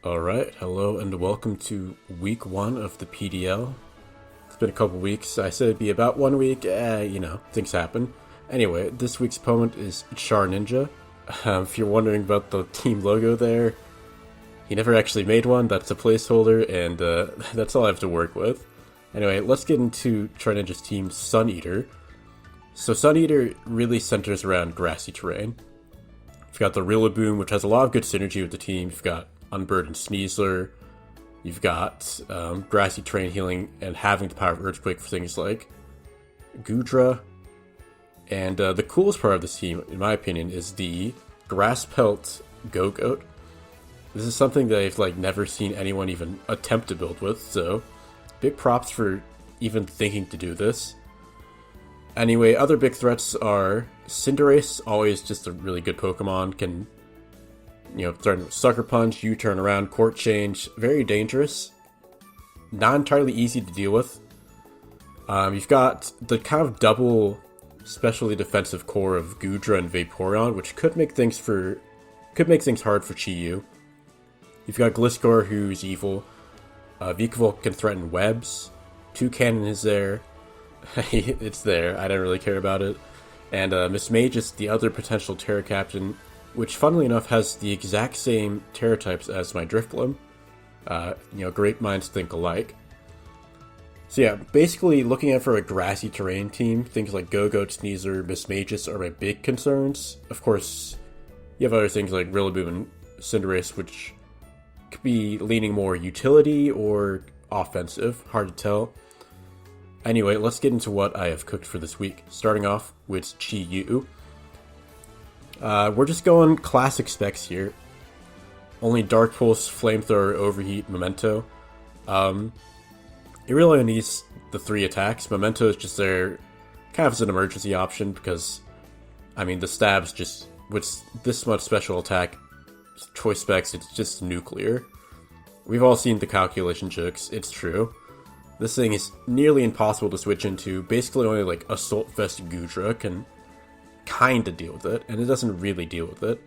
Alright, hello and welcome to week 1 of the PDL. It's been a couple weeks. I said it'd be about 1 week. Things happen. Anyway, this week's opponent is Char Ninja. If you're wondering about the team logo there, he never actually made one. That's a placeholder, and that's all I have to work with. Anyway, let's get into Char Ninja's team, Sun Eater. So Sun Eater really centers around grassy terrain. You've got the Rillaboom, which has a lot of good synergy with the team. You've got Unburdened Sneasler. You've got grassy terrain healing and having the power of Earthquake for things like Goodra. And the coolest part of this team, in my opinion, is the Grass Pelt Go-Goat. This is something that I've never seen anyone even attempt to build with, so big props for even thinking to do this. Anyway, other big threats are Cinderace, always just a really good Pokemon, can, starting with Sucker Punch, U-turn around, Court Change, very dangerous, not entirely easy to deal with. You've got the kind of double specially defensive core of Goodra and Vaporeon, which could make things hard for Chi-Yu. You've got Gliscor, who's evil. Vikavolt can threaten webs. Toucannon is there. It's there. I don't really care about it. And Miss Mage is the other potential Terra Captain, which, funnily enough, has the exact same Terra types as my Drifblim. Great minds think alike. So yeah, basically looking at for a grassy terrain team, things like Go-Goat, Sneasler, Miss Magus are my big concerns. Of course, you have other things like Rillaboom and Cinderace, which could be leaning more utility or offensive, hard to tell. Anyway, let's get into what I have cooked for this week. Starting off with Chi-Yu. We're just going classic specs here. Only Dark Pulse, Flamethrower, Overheat, Memento. It really only needs the 3 attacks. Memento is just there kind of as an emergency option because, the stabs just, with this much special attack choice specs, it's just nuclear. We've all seen the calculation jokes, it's true. This thing is nearly impossible to switch into. Basically only Assault Vest Goodra can kinda deal with it, and it doesn't really deal with it.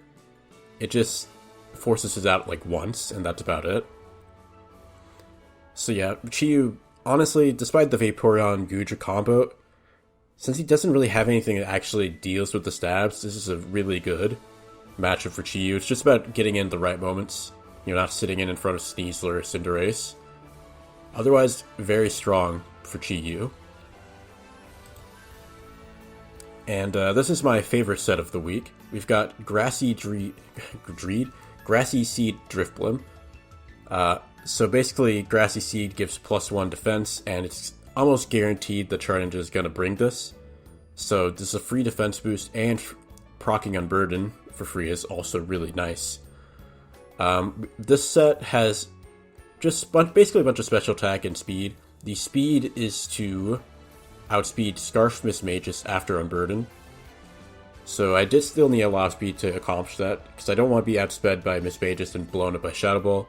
It just forces it out once, and that's about it. So yeah, Chi-Yu, honestly, despite the Vaporeon Goodra combo, since he doesn't really have anything that actually deals with the stabs, this is a really good matchup for Chi-Yu. It's just about getting in the right moments, not sitting in front of Sneasler or Cinderace. Otherwise, very strong for Chi-Yu. And this is my favorite set of the week. We've got Grassy Seed Drifblim. So basically, Grassy Seed gives +1 defense, and it's almost guaranteed the Char Ninja is going to bring this. So this is a free defense boost, and proccing Unburden for free is also really nice. This set has just basically a bunch of special attack and speed. The speed is to outspeed Scarf Miss Magus after Unburden. So I did still need a lot of speed to accomplish that, because I don't want to be outsped by Miss Magus and blown up by Shadow Ball.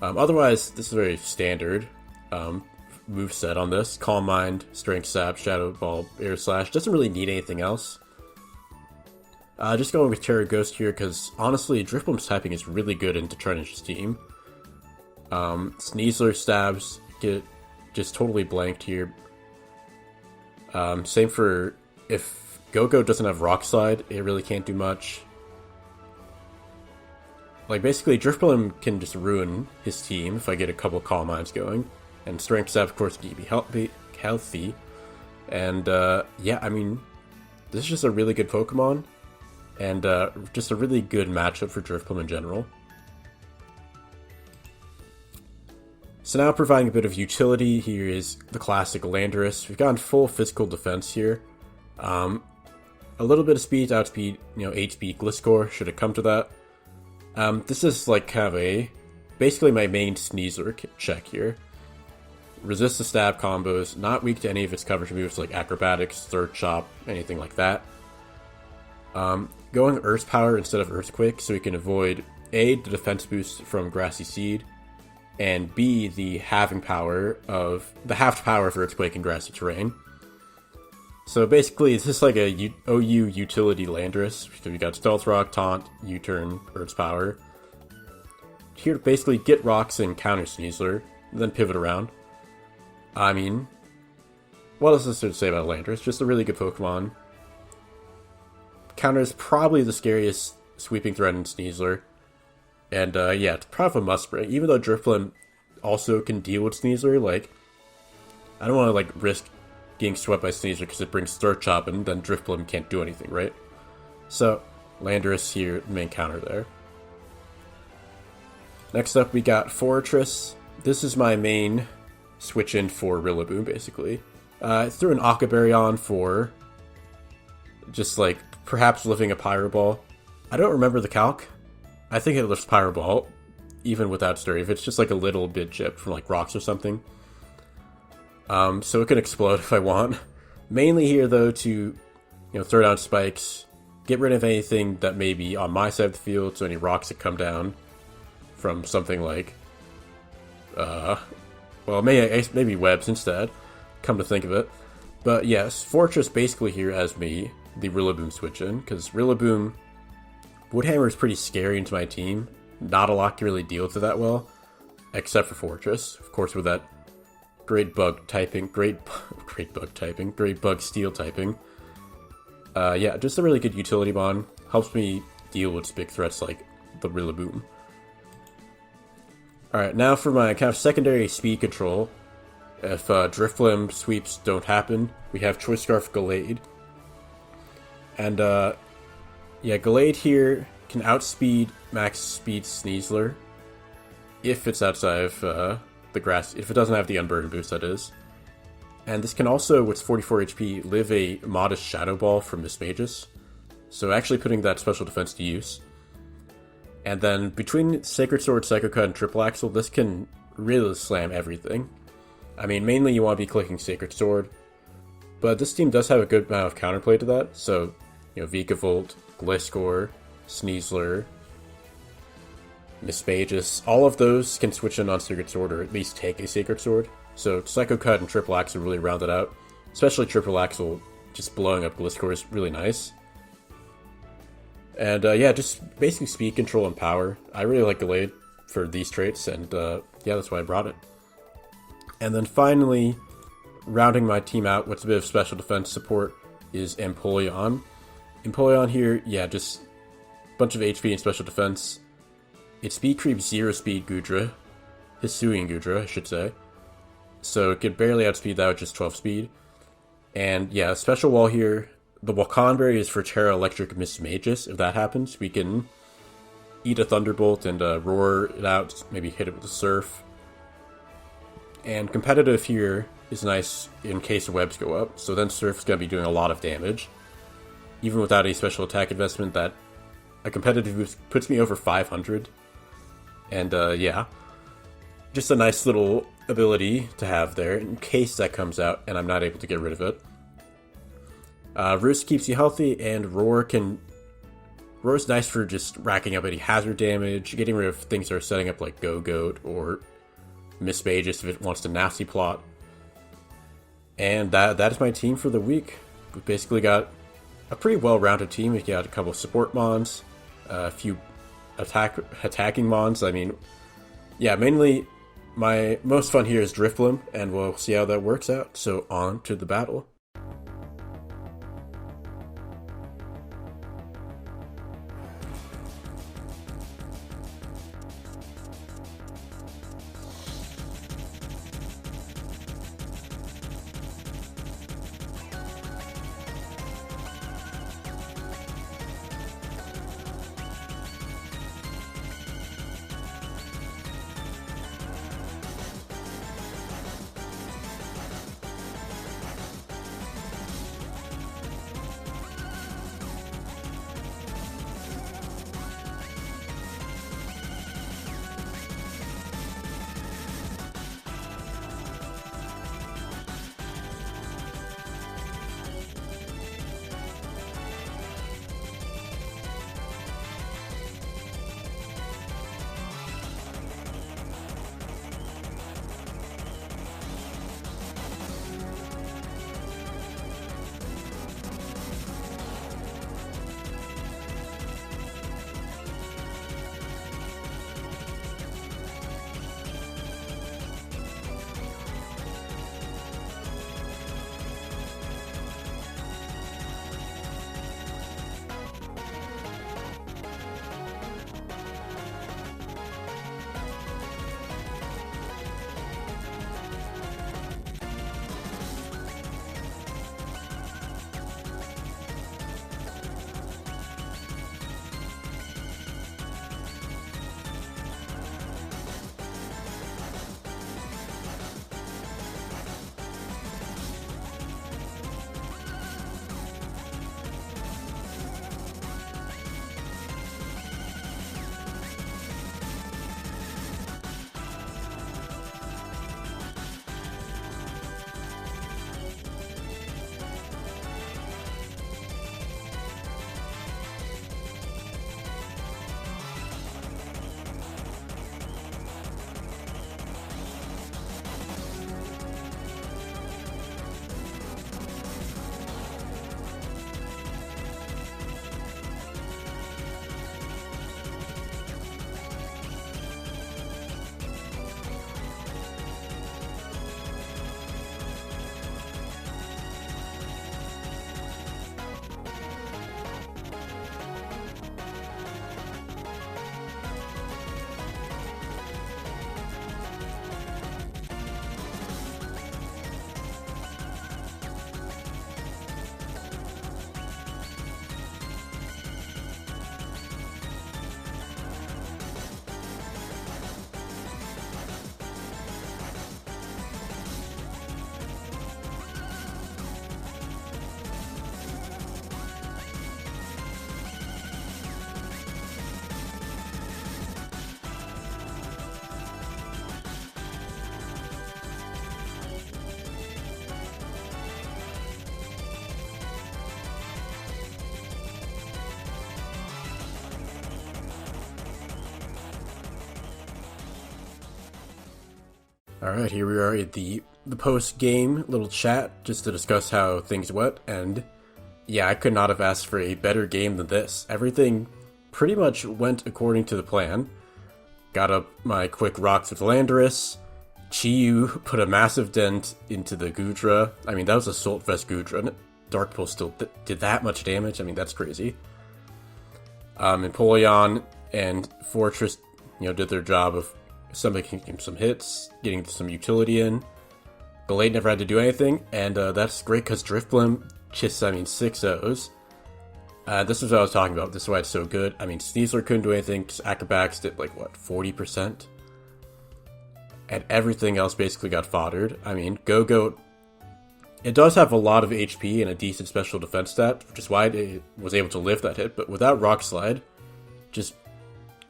Otherwise, this is a very standard moveset on this. Calm Mind, Strength Sap, Shadow Ball, Air Slash. Doesn't really need anything else. Just going with Terra Ghost here, because honestly, Drifblim's typing is really good into Char Ninja's team. Sneasler stabs get just totally blanked here. Same for if Go-Go doesn't have Rock Slide, it really can't do much. Basically, Drifblim can just ruin his team if I get a couple Calm Minds going. And Strength Sap, of course, can be healthy. And, this is just a really good Pokemon. And just a really good matchup for Drifblim in general. So now providing a bit of utility, here is the classic Landorus. We've gotten full physical defense here. A little bit of speed, outspeed, 8-speed Gliscor, should have come to that. This is basically my main Sneasler check here. Resist the stab combos, not weak to any of its coverage moves like Acrobatics, Third Chop, anything like that. Going Earth Power instead of Earthquake so we can avoid A, the defense boost from Grassy Seed, and B, the halved power of Earthquake and Grassy Terrain. So basically, it's just a OU utility Landorus. So we got Stealth Rock, Taunt, U-turn, Earth's Power. here to basically get rocks and counter Sneasler, then pivot around. I mean, what else is there to say about Landorus? Just a really good Pokemon. Counters probably the scariest sweeping threat in Sneasler. And yeah, it's probably a must bring. Even though Drifblim also can deal with Sneasler, like, I don't want to like risk getting swept by Sneasler because it brings Third Chop and then Drifblim can't do anything, right? So, Landorus here, main counter there. Next up, we got Fortress. This is my main switch in for Rillaboom, basically. I threw an Aqua Berry on for just like perhaps living a Pyro Ball. I don't remember the calc. I think it lifts Pyro Ball even without Sturdy, if it's just like a little bit chipped from like rocks or something. So it can explode if I want. Mainly here though to throw down spikes, get rid of anything that may be on my side of the field, so any rocks that come down from something like well, maybe webs instead, come to think of it. But yes, Fortress basically here as me, the Rillaboom switch in, because Rillaboom, Woodhammer is pretty scary into my team. Not a lot can really deal with it that well, except for Fortress. Of course, with that great bug typing, great bug steel typing. Yeah, just a really good utility bond. Helps me deal with big threats like the Rillaboom. Alright, now for my kind of secondary speed control. If Drifblim sweeps don't happen, we have Choice Scarf Gallade. And yeah, Gallade here can outspeed max speed Sneasler if it's outside of the grass, if it doesn't have the Unburden boost, that is. And this can also, with 44 HP, live a modest Shadow Ball from Mismagus, so actually putting that special defense to use. And then between Sacred Sword, Psycho Cut, and Triple Axle, this can really slam everything. I mean, mainly you want to be clicking Sacred Sword, but this team does have a good amount of counterplay to that, so, Vikavolt, Gliscor, Sneasler, Mismagus, all of those can switch in on Sacred Sword, or at least take a Sacred Sword. So Psycho Cut and Triple Axle really round it out. Especially Triple Axle, just blowing up Gliscor is really nice. And yeah, just basically speed control and power. I really like Gallade for these traits, and yeah, that's why I brought it. And then finally, rounding my team out with a bit of special defense support is Empoleon. Empoleon here, yeah, just a bunch of HP and special defense. It speed creeps 0 speed Goodra. Hisuian Goodra, I should say. So it could barely outspeed that with just 12 speed. And yeah, special wall here. The Wakan Berry is for Terra Electric Mismagus. If that happens, we can eat a Thunderbolt and roar it out, maybe hit it with a Surf. And competitive here is nice in case webs go up. So then Surf's going to be doing a lot of damage. Even without a special attack investment, that a competitive boost puts me over 500. And yeah, just a nice little ability to have there in case that comes out and I'm not able to get rid of it. Roost keeps you healthy, and Roar's nice for just racking up any hazard damage, getting rid of things that are setting up like Go-Goat or Mismagus if it wants to nasty plot. And that is my team for the week. We've basically got a pretty well-rounded team. We've got a couple of support mons, a few attacking mons. I mean, yeah, mainly my most fun here is Drifblim, and we'll see how that works out. So on to the battle. Alright, here we are at the post-game little chat, just to discuss how things went, and yeah, I could not have asked for a better game than this. Everything pretty much went according to the plan. Got up my quick rocks with Landorus. Chiyu put a massive dent into the Gudra. I mean, that was Assault Vest Gudra, and Dark Pulse still did that much damage. I mean, that's crazy. Empoleon and Fortress, did their job of making some hits, getting some utility in. Gallade never had to do anything, and that's great because Drifblim just, 6-0s. This is what I was talking about. This is why it's so good. I mean, Sneasler couldn't do anything because Acrobatics did 40%? And everything else basically got foddered. I mean, Go-Go, it does have a lot of HP and a decent special defense stat, which is why it was able to lift that hit, but without Rock Slide, just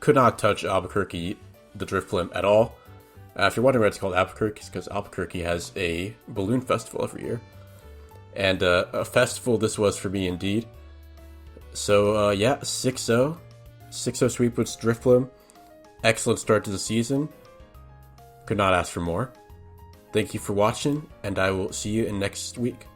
could not touch Albuquerque, the Drifblim, at all. If you're wondering why it's called Albuquerque, it's because Albuquerque has a balloon festival every year. And a festival this was for me indeed. So, 6-0. 6-0 sweep with Drifblim. Excellent start to the season. Could not ask for more. Thank you for watching, and I will see you in next week.